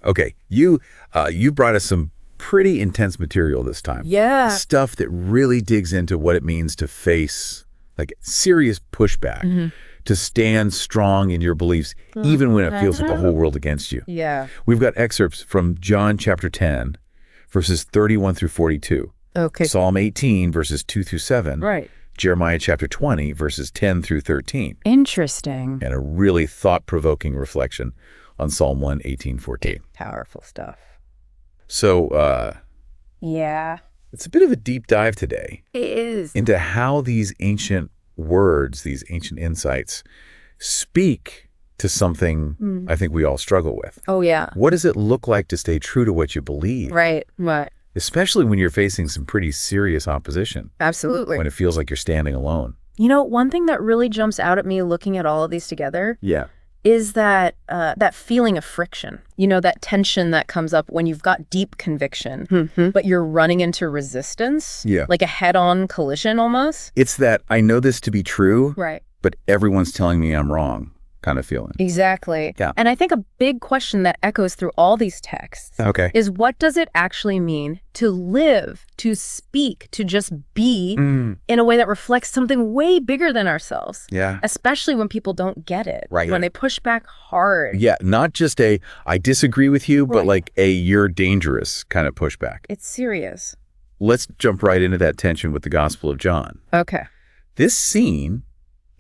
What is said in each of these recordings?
Okay, you brought us some pretty intense material this time. Yeah. Stuff that really digs into what it means to face like serious pushback, to stand strong in your beliefs, even when it feels like the whole world against you. Yeah. We've got excerpts from John chapter 10, verses 31 through 42. Okay. Psalm 18, verses 2 through 7. Right. Jeremiah chapter 20, verses 10 through 13. Interesting. And a really thought-provoking reflection on Psalm 1:18-14. Powerful stuff. So, Yeah. it's a bit of a deep dive today It is. into how these ancient words, these ancient insights, speak to something I think we all struggle with. Oh, yeah. What does it look like to stay true to what you believe? Right. Right. Especially when you're facing some pretty serious opposition, Absolutely. when it feels like you're standing alone. You know, one thing that really jumps out at me looking at all of these together Yeah. is that that feeling of friction. You know, that tension that comes up when you've got deep conviction, but you're running into resistance. Yeah. Like a head-on collision almost. It's that I know this to be true, Right. but everyone's telling me I'm wrong kind of feeling. Exactly. Yeah. And I think a big question that echoes through all these texts Okay. is, what does it actually mean to live, to speak, to just be in a way that reflects something way bigger than ourselves? Yeah. Especially when people don't get it. Right. When they push back hard. Yeah, not just a I disagree with you, but Right. like a you're dangerous kind of pushback. It's serious. Let's jump right into that tension with the Gospel of John. Okay. This scene,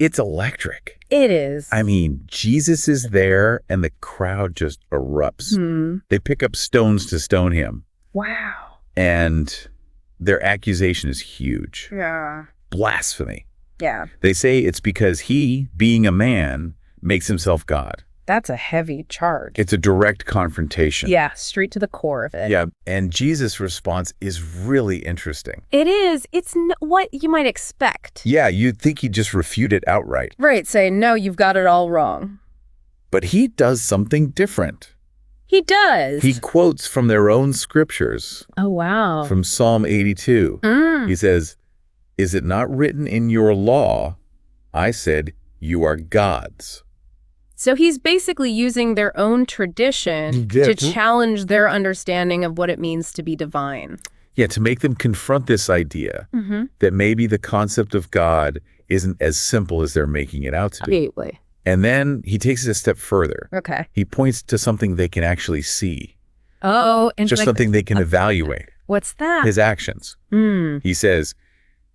it's electric. It is. I mean, Jesus is there and the crowd just erupts. They pick up stones to stone him. Wow. And their accusation is huge. Yeah. Blasphemy. Yeah. They say it's because he, being a man, makes himself God. That's a heavy charge. It's a direct confrontation. Yeah, straight to the core of it. Yeah, and Jesus' response is really interesting. It is. It's what you might expect. Yeah, you'd think he'd just refute it outright. Right, say, no, you've got it all wrong. But he does something different. He does. He quotes from their own scriptures, Oh, wow. from Psalm 82. He says, "Is it not written in your law, I said, you are gods." So he's basically using their own tradition to challenge their understanding of what it means to be divine. Yeah, to make them confront this idea that maybe the concept of God isn't as simple as they're making it out to be. Gateway. And then he takes it a step further. Okay. He points to something they can actually see, Oh, and just something they can evaluate, what's that? his actions. He says,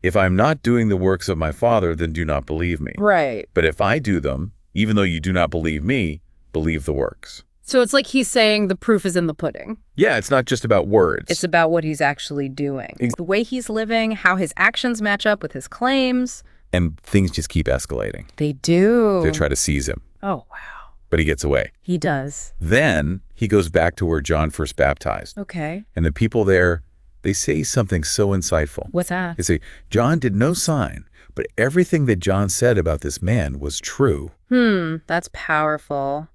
"If I'm not doing the works of my Father, then do not believe me. Right. But if I do them, even though you do not believe me, believe the works." So it's like he's saying the proof is in the pudding. Yeah, it's not just about words. It's about what he's actually doing. It's the way he's living, how his actions match up with his claims. And things just keep escalating. They do. They try to seize him, Oh, wow. but he gets away. He does. Then he goes back to where John first baptized. Okay. And the people there, they say something so insightful. What's that? They say, John did no sign, but everything that John said about this man was true. That's powerful.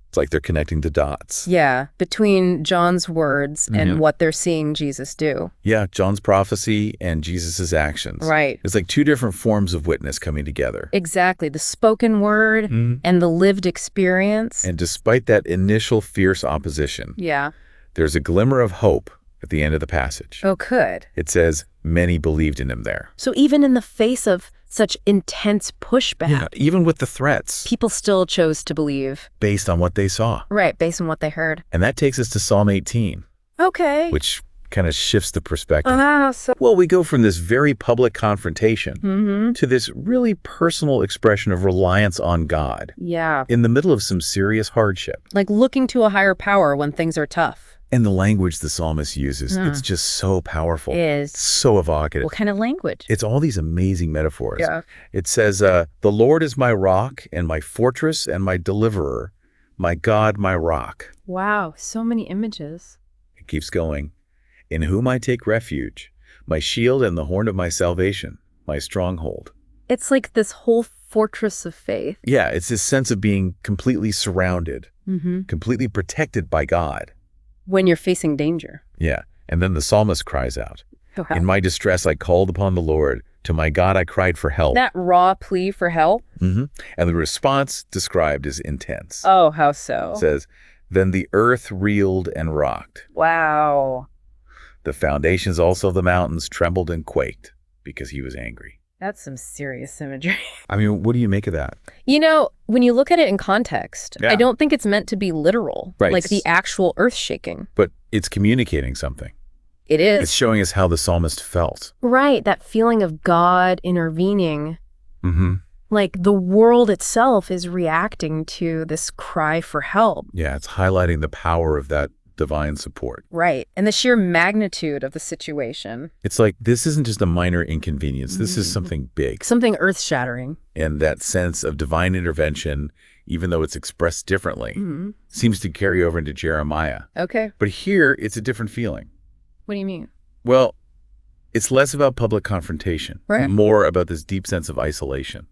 It's like they're connecting the dots. Yeah, between John's words and what they're seeing Jesus do. Yeah, John's prophecy and Jesus's actions. Right. It's like two different forms of witness coming together. Exactly. The spoken word and the lived experience. And despite that initial fierce opposition, Yeah. there's a glimmer of hope at the end of the passage. Oh, good. It says, many believed in him there. So even in the face of such intense pushback, Yeah, even with the threats, people still chose to believe. based on what they saw. Right, based on what they heard. And that takes us to Psalm 18, Okay. which kind of shifts the perspective. So Well, we go from this very public confrontation to this really personal expression of reliance on God yeah, in the middle of some serious hardship. like looking to a higher power when things are tough. And the language the psalmist uses, it's just so powerful. Is. So evocative. What kind of language? It's all these amazing metaphors. Yeah. It says, the Lord is my rock and my fortress and my deliverer, my God, my rock. Wow, so many images. It keeps going. In whom I take refuge, my shield and the horn of my salvation, my stronghold. It's like this whole fortress of faith. Yeah, it's this sense of being completely surrounded, completely protected by God. When you're facing danger. Yeah. And then the psalmist cries out, Oh, how- in my distress I called upon the Lord. To my God I cried for help. That raw plea for help? And the response described is intense. Oh, how so? It says, Then the earth reeled and rocked. Wow. The foundations also of the mountains trembled and quaked because he was angry. That's some serious imagery. I mean, what do you make of that? When you look at it in context, Yeah. I don't think it's meant to be literal, Right. like the actual earth shaking. But it's communicating something. It is. It's showing us how the psalmist felt. Right, that feeling of God intervening. Mm-hmm. Like the world itself is reacting to this cry for help. Yeah, it's highlighting the power of that divine support. Right, and the sheer magnitude of the situation. It's like, this isn't just a minor inconvenience. This is something big. Something earth-shattering. And that sense of divine intervention, even though it's expressed differently, seems to carry over into Jeremiah. Okay, But here, it's a different feeling. what do you mean? Well, it's less about public confrontation, Right. more about this deep sense of isolation.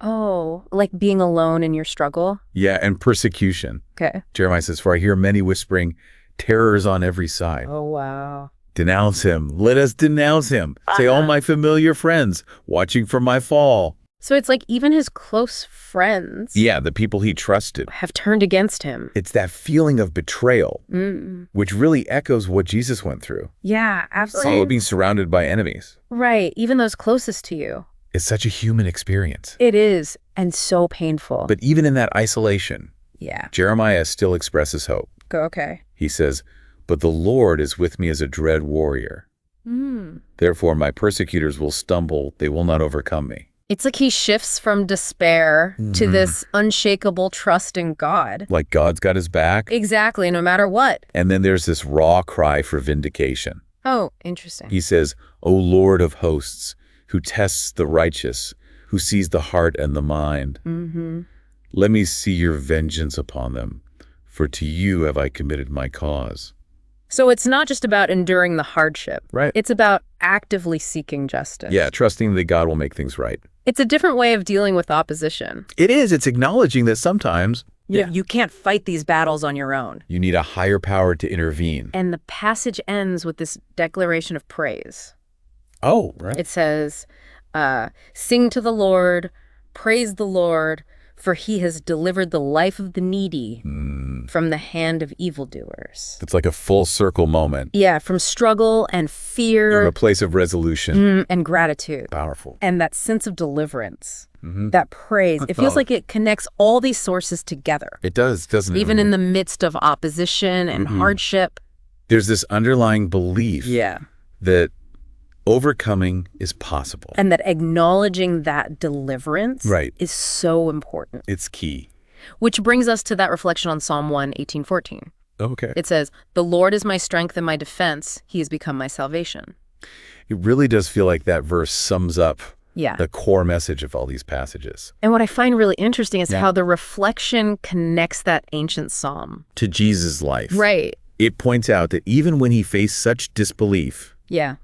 Oh, like being alone in your struggle? Yeah, and persecution. Okay. Jeremiah says, for I hear many whispering, terrors on every side. Oh, wow. Denounce him. Let us denounce him. Say, all my familiar friends, watching for my fall. So it's like even his close friends Yeah, the people he trusted. have turned against him. It's that feeling of betrayal, Mm. which really echoes what Jesus went through. Yeah, All absolutely. being surrounded by enemies. Right, even those closest to you. It's such a human experience. It is, and so painful. But even in that isolation, yeah. Jeremiah still expresses hope. Okay. He says, but the Lord is with me as a dread warrior. Mm. Therefore, my persecutors will stumble. They will not overcome me. It's like he shifts from despair to this unshakable trust in God. Like God's got his back. Exactly, no matter what. And then there's this raw cry for vindication. Oh, interesting. He says, O Lord of hosts, who tests the righteous, who sees the heart and the mind. Mm-hmm. Let me see your vengeance upon them, for to you have I committed my cause. So it's not just about enduring the hardship. Right. It's about actively seeking justice. Yeah, trusting that God will make things right. It's a different way of dealing with opposition. It is. It's acknowledging that sometimes You can't fight these battles on your own. you need a higher power to intervene. And the passage ends with this declaration of praise. Oh, right. It says, sing to the Lord, praise the Lord, for he has delivered the life of the needy from the hand of evildoers. It's like a full circle moment. Yeah, from struggle and In fear a place of resolution. and gratitude. Powerful. And that sense of deliverance, that praise. It feels like it connects all these sources together, It does, doesn't it? even in the midst of opposition and hardship. There's this underlying belief Yeah. that overcoming is possible. And that acknowledging that deliverance Right. is so important. It's key. Which brings us to that reflection on Psalm 1:18-14. Okay. It says, the Lord is my strength and my defense. He has become my salvation. It really does feel like that verse sums up Yeah. the core message of all these passages. And what I find really interesting is Yeah. how the reflection connects that ancient psalm. To Jesus' life. Right. It points out that even when he faced such disbelief Yeah.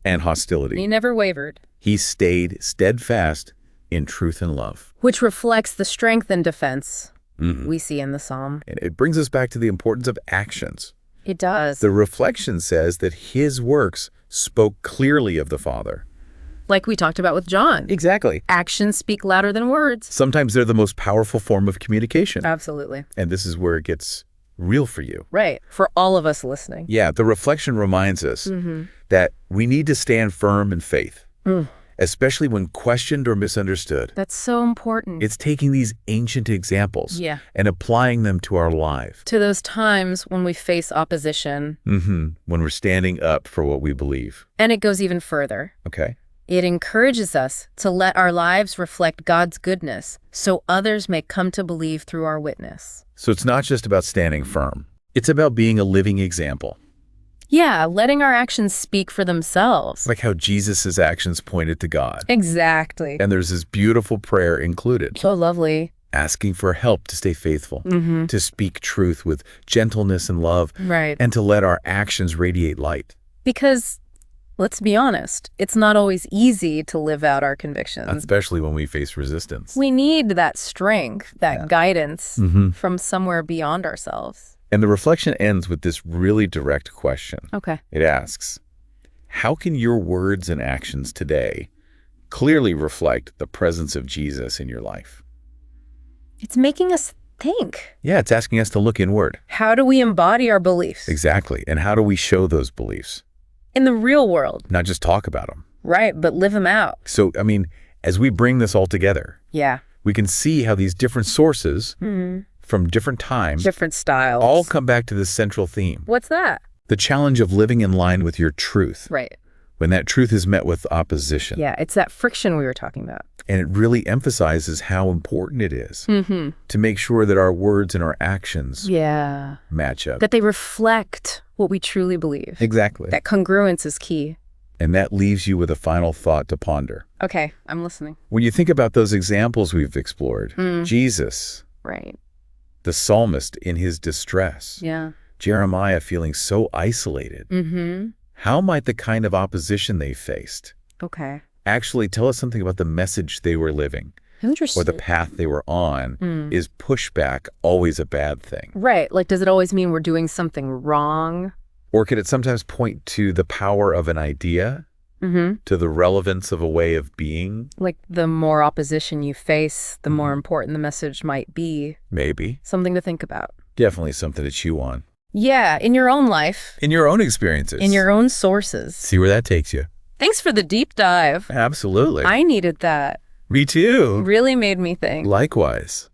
and hostility, He never wavered. he stayed steadfast in truth and love. Which reflects the strength and defense we see in the psalm. And it brings us back to the importance of actions. It does. The reflection says that his works spoke clearly of the Father. Like we talked about with John. Exactly. Actions speak louder than words. Sometimes they're the most powerful form of communication. Absolutely. And this is where it gets real for you. Right. For all of us listening. Yeah, the reflection reminds us that we need to stand firm in faith, especially when questioned or misunderstood. That's so important. It's taking these ancient examples Yeah. and applying them to our life. To those times when we face opposition. When we're standing up for what we believe. And it goes even further. Okay? It encourages us to let our lives reflect God's goodness so others may come to believe through our witness. So it's not just about standing firm. It's about being a living example. Yeah, letting our actions speak for themselves. Like how Jesus' actions pointed to God. Exactly. And there's this beautiful prayer included, So lovely. asking for help to stay faithful, to speak truth with gentleness and love, Right. and to let our actions radiate light. Because, let's be honest, it's not always easy to live out our convictions. Especially when we face resistance. We need that strength, that guidance from somewhere beyond ourselves. And the reflection ends with this really direct question. Okay. It asks, how can your words and actions today clearly reflect the presence of Jesus in your life? It's making us think. Yeah, it's asking us to look inward. How do we embody our beliefs? Exactly. And how do we show those beliefs? In the real world. Not just talk about them. Right, but live them out. So, I mean, as we bring this all together, Yeah. we can see how these different sources from different times Different styles. all come back to this central theme. What's that? The challenge of living in line with your truth. Right. When that truth is met with opposition. Yeah, it's that friction we were talking about. And it really emphasizes how important it is to make sure that our words and our actions match up. That they reflect what we truly believe. Exactly. That congruence is key. And that leaves you with a final thought to ponder. Okay, I'm listening. When you think about those examples we've explored, Jesus, Right. the psalmist in his distress, Yeah. Jeremiah feeling so isolated, how might the kind of opposition they faced Okay. actually tell us something about the message they were living? Interesting. Or the path they were on? Is pushback always a bad thing? Right. Like, does it always mean we're doing something wrong? Or could it sometimes point to the power of an idea, to the relevance of a way of being? Like, the more opposition you face, the more important the message might be. Maybe. Something to think about. Definitely something to chew on. Yeah, in your own life. In your own experiences. In your own sources. See where that takes you. Thanks for the deep dive. Absolutely. I needed that. Me too. Really made me think. Likewise.